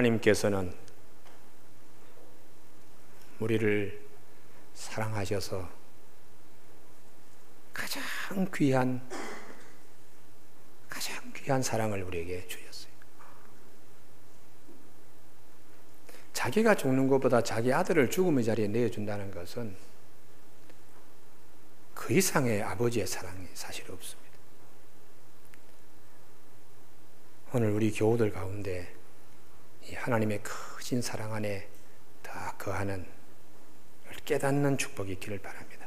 하나님께서는 우리를 사랑하셔서 가장 귀한 사랑을 우리에게 주셨어요. 자기가 죽는 것보다 자기 아들을 죽음의 자리에 내어준다는 것은 그 이상의 아버지의 사랑이 사실 없습니다. 오늘 우리 교우들 가운데 이 하나님의 크신 사랑 안에 다 거하는 깨닫는 축복이 있기를 바랍니다.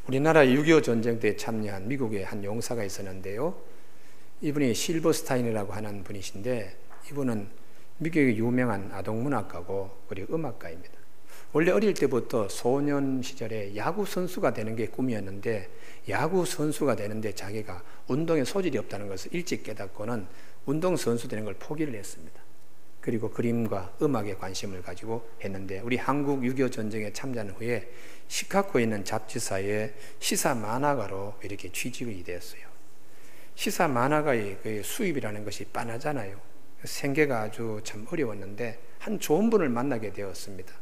우리나라 6.25 전쟁 때 참여한 미국의 한 용사가 있었는데요, 이분이 실버스타인이라고 하는 분이신데, 이분은 미국의 유명한 아동문학가고 그리고 음악가입니다. 원래 어릴 때부터 소년 시절에 야구 선수가 되는 게 꿈이었는데, 야구 선수가 되는데 자기가 운동에 소질이 없다는 것을 일찍 깨닫고는 운동 선수 되는 걸 포기를 했습니다. 그리고 그림과 음악에 관심을 가지고 했는데, 우리 한국 6.25 전쟁에 참전한 후에 시카고에 있는 잡지사에 시사 만화가로 이렇게 취직이 되었어요. 시사 만화가의 그 수입이라는 것이 빤하잖아요. 생계가 아주 참 어려웠는데 한 좋은 분을 만나게 되었습니다.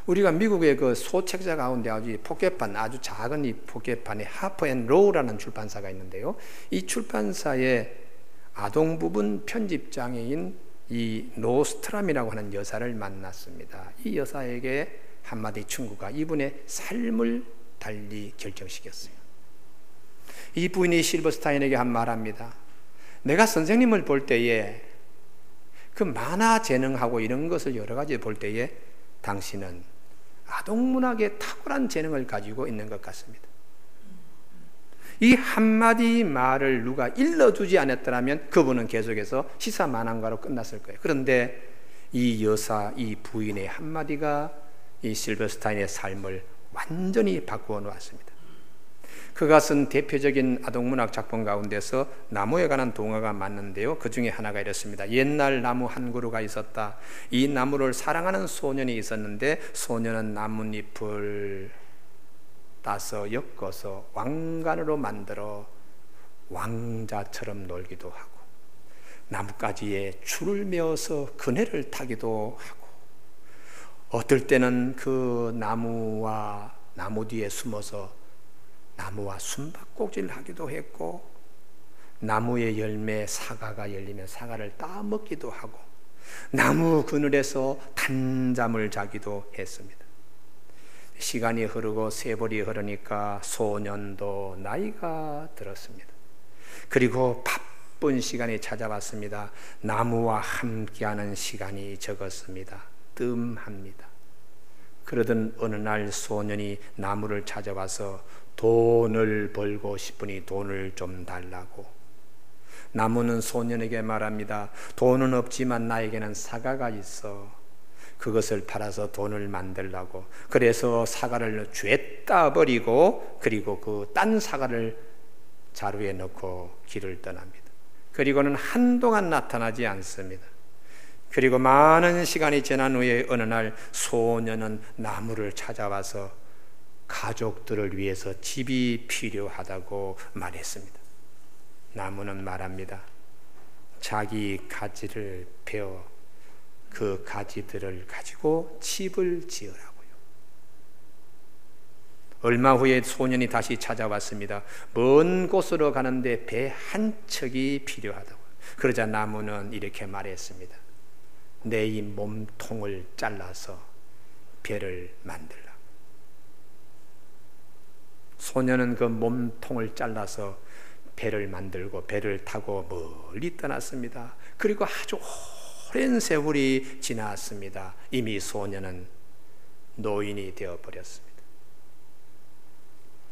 우리가 미국의 그 소책자 가운데 아주 포켓판, 아주 작은 이 포켓판에 하퍼 앤 로우라는 출판사가 있는데요, 이 출판사의 아동 부분 편집장애인 이 노스트람이라고 하는 여사를 만났습니다. 이 여사에게 한마디 충고가 이분의 삶을 달리 결정시켰어요. 이 부인이 실버스타인에게 한 말합니다. 내가 선생님을 볼 때에 그 만화 재능하고 이런 것을 여러 가지 볼 때에 당신은 아동문학에 탁월한 재능을 가지고 있는 것 같습니다. 이 한마디 말을 누가 일러주지 않았더라면 그분은 계속해서 시사만화가로 끝났을 거예요. 그런데 이 여사, 이 부인의 한마디가 이 실버스타인의 삶을 완전히 바꾸어 놓았습니다. 그가 쓴 대표적인 아동문학 작품 가운데서 나무에 관한 동화가 많은데요, 그 중에 하나가 이렇습니다. 옛날 나무 한 그루가 있었다. 이 나무를 사랑하는 소년이 있었는데, 소년은 나뭇잎을 따서 엮어서 왕관으로 만들어 왕자처럼 놀기도 하고, 나뭇가지에 줄을 메어서 그네를 타기도 하고, 어떨 때는 그 나무 뒤에 숨어서 나무와 숨바꼭질을 하기도 했고, 나무의 열매 사과가 열리면 사과를 따 먹기도 하고, 나무 그늘에서 단잠을 자기도 했습니다. 시간이 흐르고 세월이 흐르니까 소년도 나이가 들었습니다. 그리고 바쁜 시간이 찾아왔습니다. 나무와 함께하는 시간이 적었습니다. 뜸합니다. 그러던 어느 날 소년이 나무를 찾아와서 돈을 벌고 싶으니 돈을 좀 달라고. 나무는 소년에게 말합니다. 돈은 없지만 나에게는 사과가 있어. 그것을 팔아서 돈을 만들라고. 그래서 사과를 쥐었다 버리고, 그리고 그 딴 사과를 자루에 넣고 길을 떠납니다. 그리고는 한동안 나타나지 않습니다. 그리고 많은 시간이 지난 후에 어느 날 소년은 나무를 찾아와서 가족들을 위해서 집이 필요하다고 말했습니다. 나무는 말합니다. 자기 가지를 베어 그 가지들을 가지고 집을 지으라고요. 얼마 후에 소년이 다시 찾아왔습니다. 먼 곳으로 가는데 배 한 척이 필요하다고. 그러자 나무는 이렇게 말했습니다. 내 이 몸통을 잘라서 배를 만들라. 소년은 그 몸통을 잘라서 배를 만들고 배를 타고 멀리 떠났습니다. 그리고 아주 오랜 세월이 지났습니다. 이미 소년은 노인이 되어버렸습니다.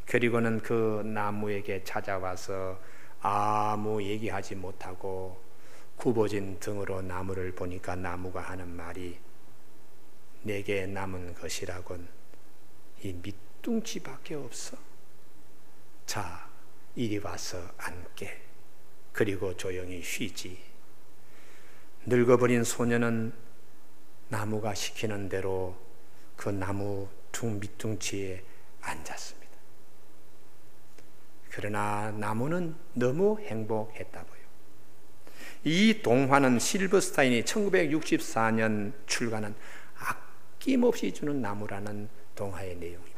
그리고는 그 나무에게 찾아와서 아무 얘기하지 못하고 굽어진 등으로 나무를 보니까 나무가 하는 말이, 내게 남은 것이라곤 이 밑둥치밖에 없어. 자, 이리 와서 앉게. 그리고 조용히 쉬지. 늙어버린 소년은 나무가 시키는 대로 그 나무 밑둥치에 앉았습니다. 그러나 나무는 너무 행복했다고요. 이 동화는 실버스타인이 1964년 출간한 아낌없이 주는 나무라는 동화의 내용입니다.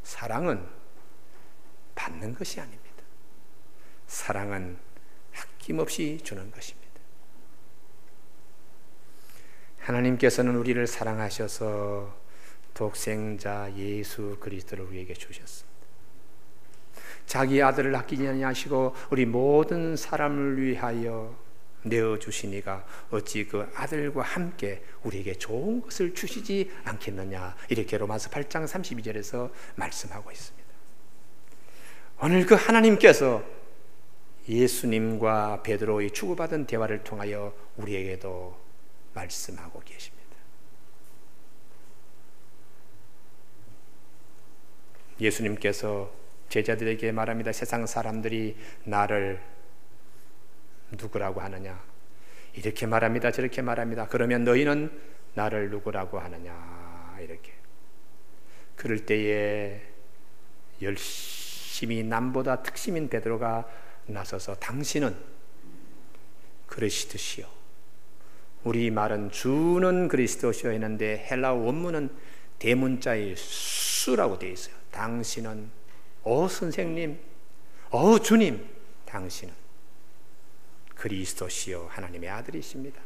사랑은 받는 것이 아닙니다. 사랑은 아낌없이 주는 것입니다. 하나님께서는 우리를 사랑하셔서 독생자 예수 그리스도를 우리에게 주셨습니다. 자기 아들을 아끼지 아니하시고 우리 모든 사람을 위하여 내어주시니가 어찌 그 아들과 함께 우리에게 좋은 것을 주시지 않겠느냐, 이렇게 로마서 8장 32절에서 말씀하고 있습니다. 오늘 그 하나님께서 예수님과 베드로의 주고받은 대화를 통하여 우리에게도 말씀하고 계십니다. 예수님께서 제자들에게 말합니다. 세상 사람들이 나를 누구라고 하느냐? 이렇게 말합니다. 저렇게 말합니다. 그러면 너희는 나를 누구라고 하느냐? 이렇게. 그럴 때에 열심히 남보다 특심인 베드로가 나서서 당신은 그리스도시요, 우리 말은 주는 그리스도시요 했는데 헬라어 원문은 대문자의 수라고 되어 있어요. 당신은 선생님, 주님, 당신은 그리스도시요 하나님의 아들이십니다.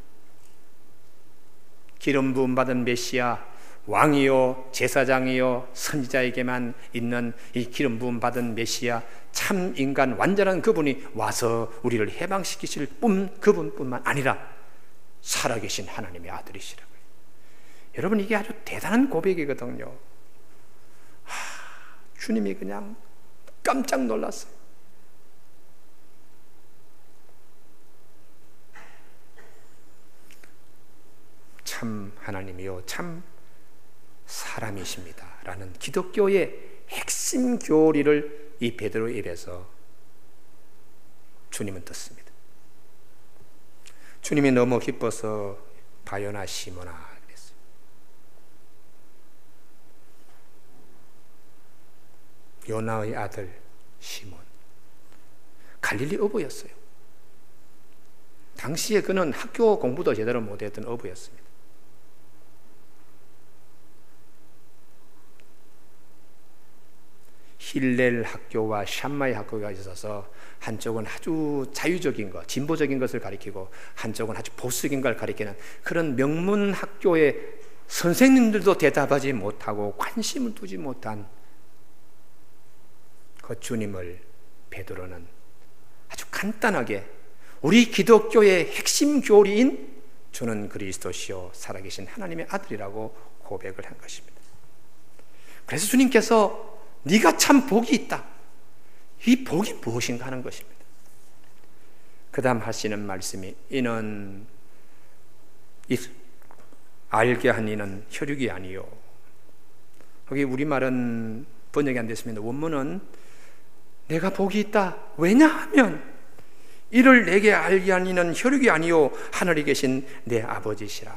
기름 부음 받은 메시아, 왕이요 제사장이요 선지자에게만 있는 이 기름 부음 받은 메시아, 참 인간 완전한 그분이 와서 우리를 해방시키실 그분뿐만 아니라 살아계신 하나님의 아들이시라고요. 여러분, 이게 아주 대단한 고백이거든요. 주님이 그냥 깜짝 놀랐어요. 참 하나님이요 참 사람이십니다 라는 기독교의 핵심 교리를 이 베드로의 입에서 주님은 듣습니다. 주님이 너무 기뻐서 바요나 시모나 그랬어요. 요나의 아들 시몬, 갈릴리 어부였어요. 당시에 그는 학교 공부도 제대로 못했던 어부였습니다. 힐렐 학교와 샴마이 학교가 있어서 한쪽은 아주 자유적인 것, 진보적인 것을 가리키고 한쪽은 아주 보수적인 걸 가리키는 그런 명문 학교의 선생님들도 대답하지 못하고 관심을 두지 못한 그 주님을 베드로는 아주 간단하게 우리 기독교의 핵심 교리인 주는 그리스도시요 살아계신 하나님의 아들이라고 고백을 한 것입니다. 그래서 주님께서 네가 참 복이 있다, 이 복이 무엇인가 하는 것입니다. 그 다음 하시는 말씀이 이는 알게 한 이는 혈육이 아니요, 거기 우리말은 번역이 안 됐습니다. 원문은 내가 복이 있다, 왜냐하면 이를 내게 알게 한 이는 혈육이 아니요 하늘에 계신 내 아버지시라.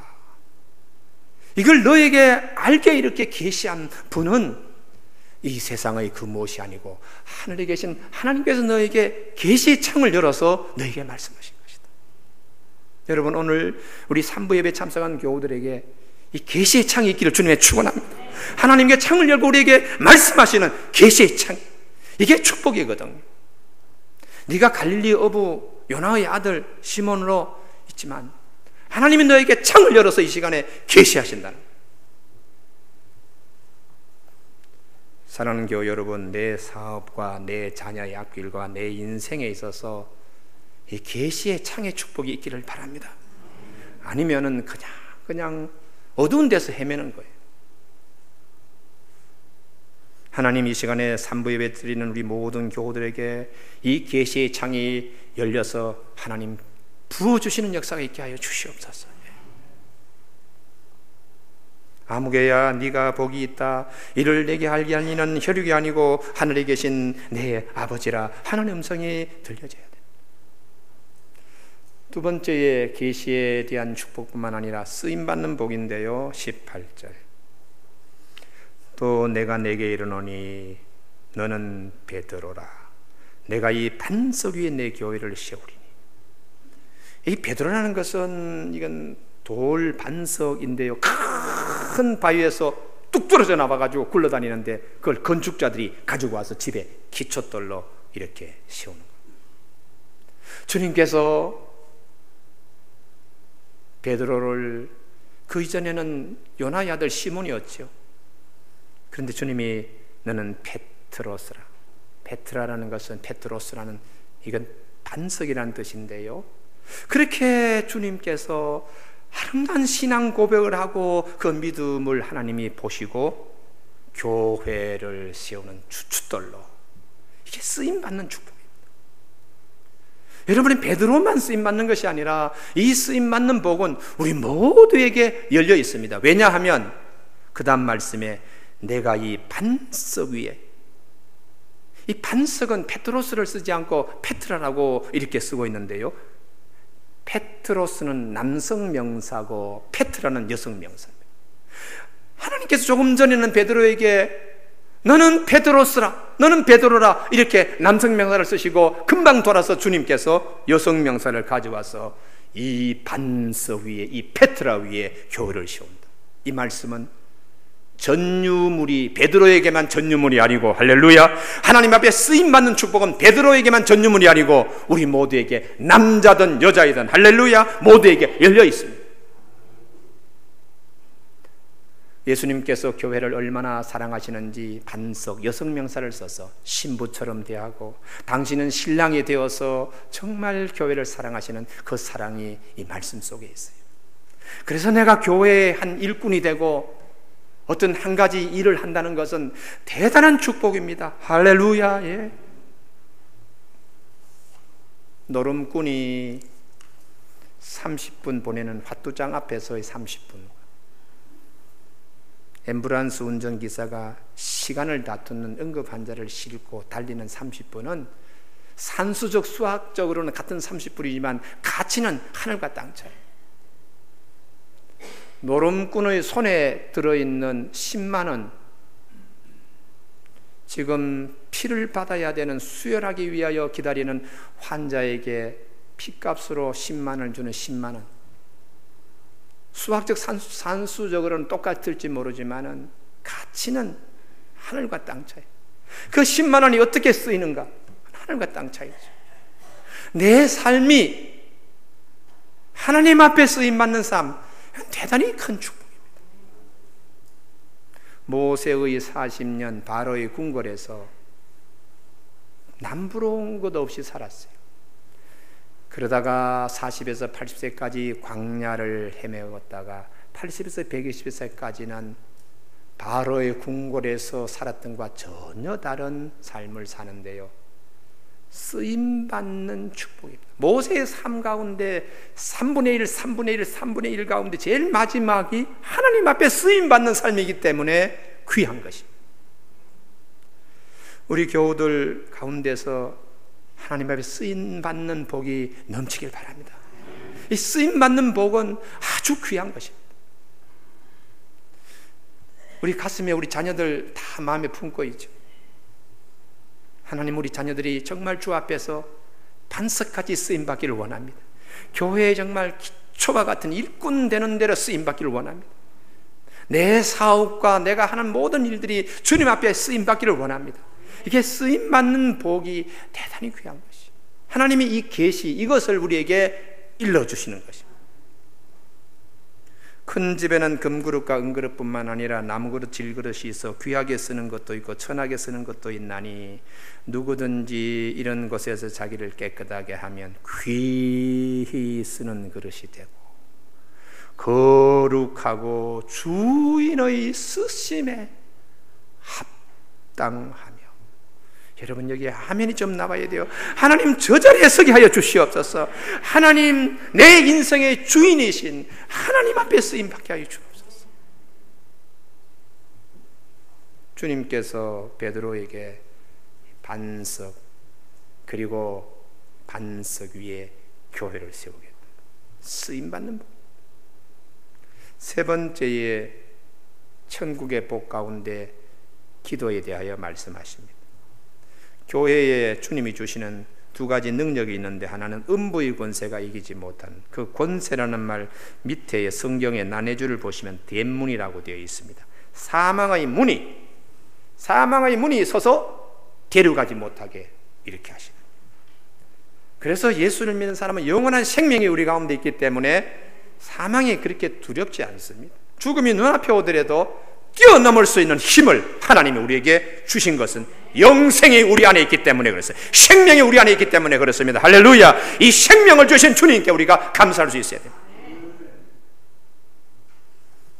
이걸 너에게 알게 이렇게 계시한 분은 이 세상의 그 무엇이 아니고 하늘에 계신 하나님께서 너에게 계시의 창을 열어서 너에게 말씀하신 것이다. 여러분, 오늘 우리 3부 예배 참석한 교우들에게 이 계시의 창이 있기를 주님의 축원합니다. 하나님께 창을 열고 우리에게 말씀하시는 계시의 창, 이게 축복이거든요. 네가 갈릴리 어부 요나의 아들 시몬으로 있지만 하나님이 너에게 창을 열어서 이 시간에 계시하신다는 거예요. 사랑하는 교우 여러분, 내 사업과 내 자녀의 앞길과 내 인생에 있어서 이 계시의 창의 축복이 있기를 바랍니다. 아니면은 그냥 어두운 데서 헤매는 거예요. 하나님 이 시간에 3부 예배 드리는 우리 모든 교우들에게 이 계시의 창이 열려서 하나님 부어주시는 역사가 있게 하여 주시옵소서. 아무개야 네가 복이 있다, 이를 내게 알게 한 이는 혈육이 아니고 하늘에 계신 내 아버지라 하나님의 음성이 들려져야 돼. 두 번째의 계시에 대한 축복뿐만 아니라 쓰임받는 복인데요, 18절 또 내가 내게 이르노니 너는 베드로라, 내가 이 반석 위에 내 교회를 세우리니. 이 베드로라는 것은 이건 돌 반석인데요, 큰 바위에서 뚝 떨어져 나와가지고 굴러다니는데 그걸 건축자들이 가지고 와서 집에 기초돌로 이렇게 세우는 거예요. 주님께서 베드로를, 그 이전에는 요나의 아들 시몬이었죠. 그런데 주님이 너는 페트로스라. 페트라라는 것은, 페트로스라는 이건 반석이라는 뜻인데요, 그렇게 주님께서 아름다운 신앙 고백을 하고 그 믿음을 하나님이 보시고 교회를 세우는 주춧돌로, 이게 쓰임받는 축복입니다. 여러분이 베드로만 쓰임받는 것이 아니라 이 쓰임받는 복은 우리 모두에게 열려 있습니다. 왜냐하면 그 다음 말씀에 내가 이 반석 위에, 이 반석은 페트로스를 쓰지 않고 페트라라고 이렇게 쓰고 있는데요, 페트로스는 남성 명사고 페트라는 여성 명사입니다. 하나님께서 조금 전에는 베드로에게 너는 베드로스라, 너는 베드로라 이렇게 남성 명사를 쓰시고 금방 돌아서 주님께서 여성 명사를 가져와서 이 반석 위에, 이 페트라 위에 교회를 세운다. 이 말씀은 전유물이 베드로에게만 전유물이 아니고, 할렐루야, 하나님 앞에 쓰임받는 축복은 베드로에게만 전유물이 아니고 우리 모두에게, 남자든 여자이든 할렐루야, 모두에게 열려 있습니다. 예수님께서 교회를 얼마나 사랑하시는지 반석, 여성 명사를 써서 신부처럼 대하고, 당신은 신랑이 되어서 정말 교회를 사랑하시는 그 사랑이 이 말씀 속에 있어요. 그래서 내가 교회의 한 일꾼이 되고 어떤 한 가지 일을 한다는 것은 대단한 축복입니다. 할렐루야. 예. 노름꾼이 30분 보내는 화투장 앞에서의 30분, 앰뷸런스 운전기사가 시간을 다투는 응급 환자를 싣고 달리는 30분은 산수적, 수학적으로는 같은 30분이지만 가치는 하늘과 땅 차이. 노름꾼의 손에 들어있는 10만 원, 지금 피를 받아야 되는, 수혈하기 위하여 기다리는 환자에게 피값으로 10만 원을 주는 10만 원. 수학적, 산수적으로는 똑같을지 모르지만 가치는 하늘과 땅 차이. 그 10만 원이 어떻게 쓰이는가? 하늘과 땅 차이죠. 내 삶이 하나님 앞에 쓰임받는 삶, 대단히 큰 축복입니다. 모세의 40년 바로의 궁궐에서 남부러운 것 없이 살았어요. 그러다가 40에서 80세까지 광야를 헤매었다가 80에서 120세까지는 바로의 궁궐에서 살았던 것과 전혀 다른 삶을 사는데요, 쓰임받는 축복입니다. 모세의 삶 가운데 3분의 1, 3분의 1, 3분의 1 가운데 제일 마지막이 하나님 앞에 쓰임받는 삶이기 때문에 귀한 것입니다. 우리 교우들 가운데서 하나님 앞에 쓰임받는 복이 넘치길 바랍니다. 이 쓰임받는 복은 아주 귀한 것입니다. 우리 가슴에 우리 자녀들 다 마음에 품고 있죠. 하나님, 우리 자녀들이 정말 주 앞에서 반석같이 쓰임받기를 원합니다. 교회에 정말 기초와 같은 일꾼 되는 대로 쓰임받기를 원합니다. 내 사업과 내가 하는 모든 일들이 주님 앞에 쓰임받기를 원합니다. 이게 쓰임받는 복이 대단히 귀한 것이에요. 하나님이 이 계시, 이것을 우리에게 일러주시는 것입니다. 큰 집에는 금그릇과 은그릇뿐만 아니라 나무그릇, 질그릇이 있어 귀하게 쓰는 것도 있고 천하게 쓰는 것도 있나니 누구든지 이런 것에서 자기를 깨끗하게 하면 귀히 쓰는 그릇이 되고 거룩하고 주인의 쓰심에 합당하며. 여러분, 여기에 아멘이 좀 나와야 돼요. 하나님, 저 자리에 서게 하여 주시옵소서. 하나님, 내 인생의 주인이신 하나님 앞에 쓰임받게 하여 주옵소서. 주님께서 베드로에게 반석, 그리고 반석 위에 교회를 세우겠다. 쓰임받는 복. 세 번째에 천국의 복 가운데 기도에 대하여 말씀하십니다. 교회에 주님이 주시는 두 가지 능력이 있는데 하나는 음부의 권세가 이기지 못하는 그 권세라는 말 밑에 성경의 난해주를 보시면 대문이라고 되어 있습니다. 사망의 문이 서서 데려가지 못하게 이렇게 하시는. 그래서 예수를 믿는 사람은 영원한 생명이 우리 가운데 있기 때문에 사망이 그렇게 두렵지 않습니다. 죽음이 눈앞에 오더라도 뛰어넘을 수 있는 힘을 하나님이 우리에게 주신 것은 영생이 우리 안에 있기 때문에 그렇습니다. 생명이 우리 안에 있기 때문에 그렇습니다. 할렐루야. 이 생명을 주신 주님께 우리가 감사할 수 있어야 됩니다.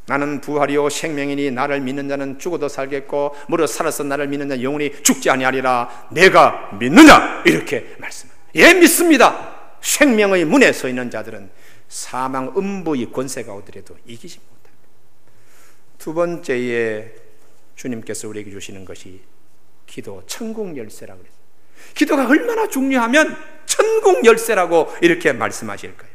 나는 부활이요 생명이니 나를 믿는 자는 죽어도 살겠고 무릇 살아서 나를 믿는 자는 영원히 죽지 아니하리라. 내가 믿느냐? 이렇게 말씀합니다. 예, 믿습니다. 생명의 문에 서 있는 자들은 사망 음부의 권세가 오더라도 이기지 못합니다. 두 번째에 주님께서 우리에게 주시는 것이 기도, 천국 열쇠라고 그랬어요. 기도가 얼마나 중요하면 천국 열쇠라고 이렇게 말씀하실까요?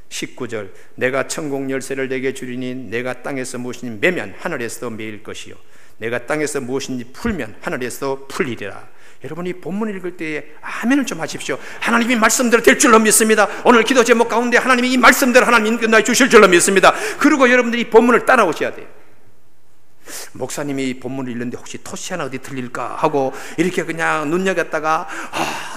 19절, 내가 천국 열쇠를 내게 주리니 내가 땅에서 무엇인지 매면 하늘에서도 매일 것이요 내가 땅에서 무엇인지 풀면 하늘에서도 풀리리라. 여러분 이 본문 읽을 때에 아멘을 좀 하십시오. 하나님이 말씀대로 될 줄로 믿습니다. 오늘 기도 제목 가운데 하나님이 이 말씀대로 하나님 끝나 주실 줄로 믿습니다. 그리고 여러분들이 이 본문을 따라오셔야 돼요. 목사님이 이 본문을 읽는데 혹시 토시 하나 어디 틀릴까 하고 이렇게 그냥 눈여겼다가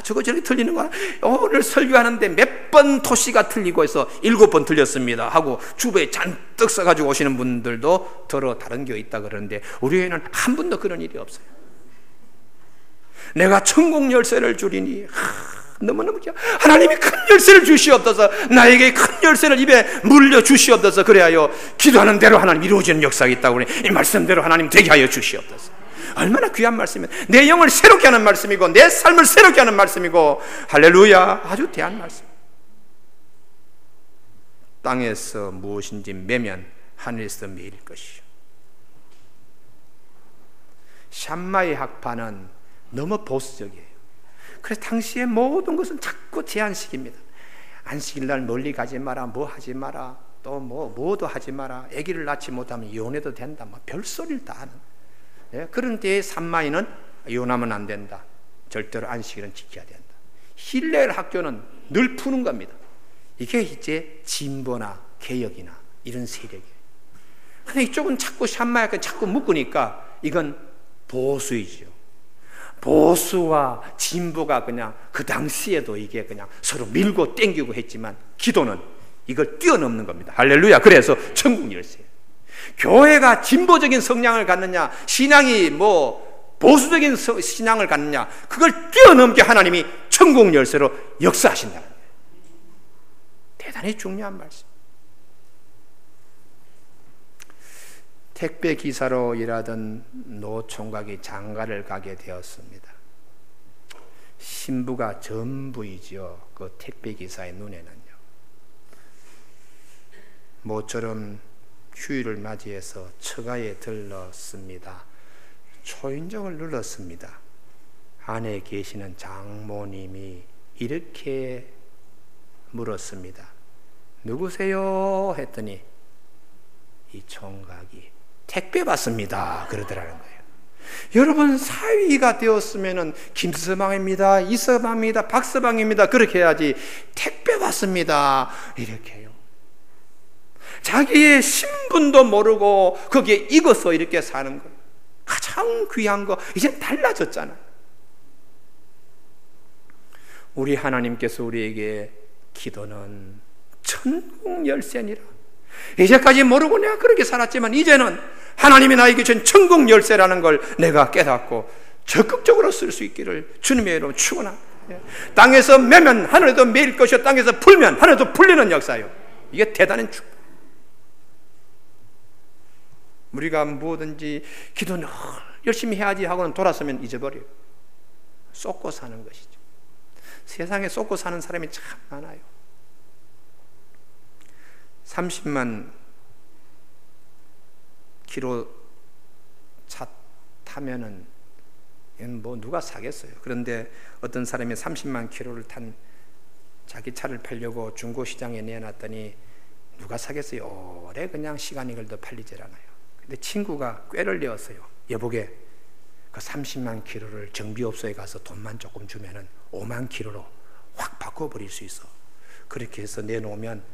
저거 저렇게 틀리는 거야. 오늘 설교하는데 몇 번 토시가 틀리고 해서 7번 틀렸습니다 하고 주부에 잔뜩 써가지고 오시는 분들도 더러 다른 게 있다 그러는데 우리 교회는 한 번도 그런 일이 없어요. 내가 천국 열쇠를 주리니 너무너무 하나님이 큰 열쇠를 주시옵소서. 나에게 큰 열쇠를 입에 물려 주시옵소서. 그래야요 기도하는 대로 하나님 이루어지는 역사가 있다고 그래. 이 말씀대로 하나님 되게 하여 주시옵소서. 얼마나 귀한 말씀이에요. 내 영을 새롭게 하는 말씀이고 내 삶을 새롭게 하는 말씀이고 할렐루야 아주 대한 말씀. 땅에서 무엇인지 매면 하늘에서 매일 것이요. 샴마의 학파는 너무 보수적이에요. 그래서 당시의 모든 것은 자꾸 제한식입니다. 안식일날 멀리 가지 마라, 뭐 하지 마라, 또 뭐도 하지 마라, 아기를 낳지 못하면 이혼해도 된다, 별소리를 다 하는. 예? 그런데 산마이는 이혼하면 안 된다, 절대로 안식일은 지켜야 된다. 힐레 학교는 늘 푸는 겁니다. 이게 이제 진보나 개혁이나 이런 세력이에요. 근데 이쪽은 자꾸 샴마이가 자꾸 묶으니까 이건 보수이죠. 보수와 진보가 그냥 그 당시에도 이게 그냥 서로 밀고 땡기고 했지만 기도는 이걸 뛰어넘는 겁니다. 할렐루야. 그래서 천국 열쇠예요. 교회가 진보적인 성향을 갖느냐 신앙이 보수적인 신앙을 갖느냐 그걸 뛰어넘게 하나님이 천국 열쇠로 역사하신다는 거예요. 대단히 중요한 말씀. 택배 기사로 일하던 노 총각이 장가를 가게 되었습니다. 신부가 전부이지요. 그 택배 기사의 눈에는요. 모처럼 휴일을 맞이해서 처가에 들렀습니다. 초인종을 눌렀습니다. 안에 계시는 장모님이 이렇게 물었습니다. 누구세요? 했더니 이 총각이 택배 받습니다 그러더라는 거예요. 여러분 사위가 되었으면 김서방입니다, 이서방입니다, 박서방입니다 그렇게 해야지 택배 받습니다 이렇게 해요. 자기의 신분도 모르고 거기에 익어서 이렇게 사는 거예요. 가장 귀한 거 이제 달라졌잖아요. 우리 하나님께서 우리에게 기도는 천국 열쇠니라. 이제까지 모르고 내가 그렇게 살았지만 이제는 하나님이 나에게 준 천국 열쇠라는 걸 내가 깨닫고 적극적으로 쓸 수 있기를 주님의 이름으로 축원합니다. 땅에서 매면 하늘에도 매일 것이요 땅에서 풀면 하늘에도 풀리는 역사요. 이게 대단한 축복. 우리가 뭐든지 기도는 열심히 해야지 하고는 돌아서면 잊어버려요. 쏟고 사는 것이죠. 세상에 쏟고 사는 사람이 참 많아요. 30만 킬로 차 타면은 누가 사겠어요. 그런데 어떤 사람이 30만 킬로를 탄 자기 차를 팔려고 중고시장에 내놨더니 누가 사겠어요. 오래 그냥 시간이 걸려 팔리질 않아요. 근데 친구가 꾀를 내었어요. 여보게 그 30만 킬로를 정비업소에 가서 돈만 조금 주면은 5만 킬로로 확 바꿔버릴 수 있어. 그렇게 해서 내놓으면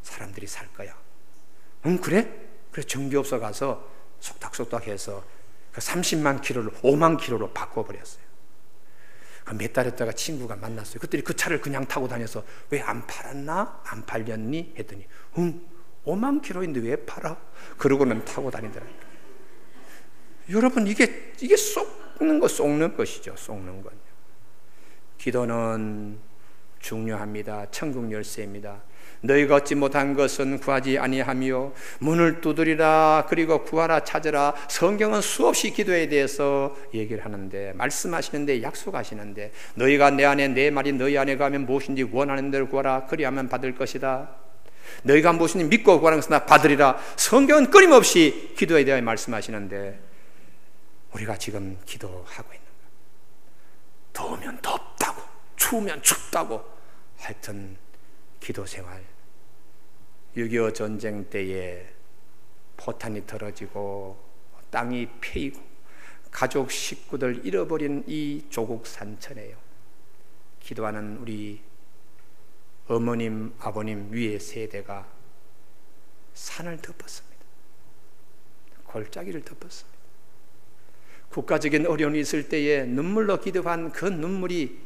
사람들이 살 거야. 그래? 그래 정비업소 가서 속닥속닥 해서 그 30만 킬로를 5만 킬로로 바꿔버렸어요. 몇 달 있다가 친구가 만났어요. 그랬더니 그 차를 그냥 타고 다녀서 왜 안 팔았나? 안 팔렸니? 했더니 5만 킬로인데 왜 팔아? 그러고는 타고 다니더라고요. 여러분 이게 속는 것이죠. 속는 건. 기도는 중요합니다. 천국 열쇠입니다. 너희가 얻지 못한 것은 구하지 아니하며 문을 두드리라 그리고 구하라 찾으라. 성경은 수없이 기도에 대해서 얘기를 하는데, 말씀하시는데, 약속하시는데, 너희가 내 안에 내 말이 너희 안에 가면 무엇인지 원하는 대로 구하라 그리하면 받을 것이다. 너희가 무엇인지 믿고 구하는 것은 다 받으리라. 성경은 끊임없이 기도에 대해 말씀하시는데 우리가 지금 기도하고 있는 거예요. 더우면 덥다고, 추우면 춥다고, 하여튼 기도 생활. 6.25 전쟁 때에 포탄이 떨어지고 땅이 패이고 가족 식구들 잃어버린 이 조국 산천에요, 기도하는 우리 어머님, 아버님 위의 세대가 산을 덮었습니다. 골짜기를 덮었습니다. 국가적인 어려움이 있을 때에 눈물로 기도한 그 눈물이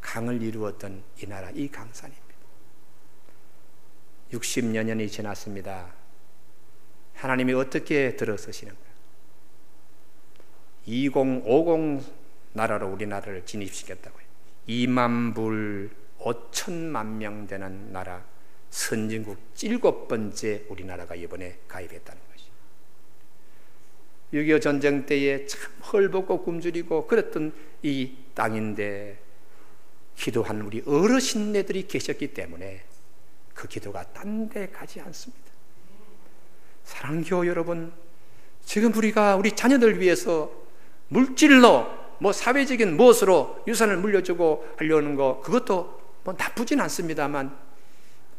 강을 이루었던 이 나라, 이 강산입니다. 60여 년이 지났습니다. 하나님이 어떻게 들어서시는가? 2050 나라로 우리나라를 진입시켰다고요. 2만 불 5천만 명 되는 나라, 선진국 7번째 우리나라가 이번에 가입했다는 것이. 6.25 전쟁 때에 참 헐벗고 굶주리고 그랬던 이 땅인데 기도한 우리 어르신네들이 계셨기 때문에 그 기도가 딴 데 가지 않습니다. 사랑하는 교우 여러분, 지금 우리가 우리 자녀들 위해서 물질로 사회적인 무엇으로 유산을 물려주고 하려는 거, 그것도 나쁘진 않습니다만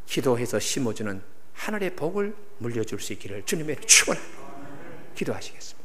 기도해서 심어주는 하늘의 복을 물려줄 수 있기를 주님의 축원합니다. 기도하시겠습니다.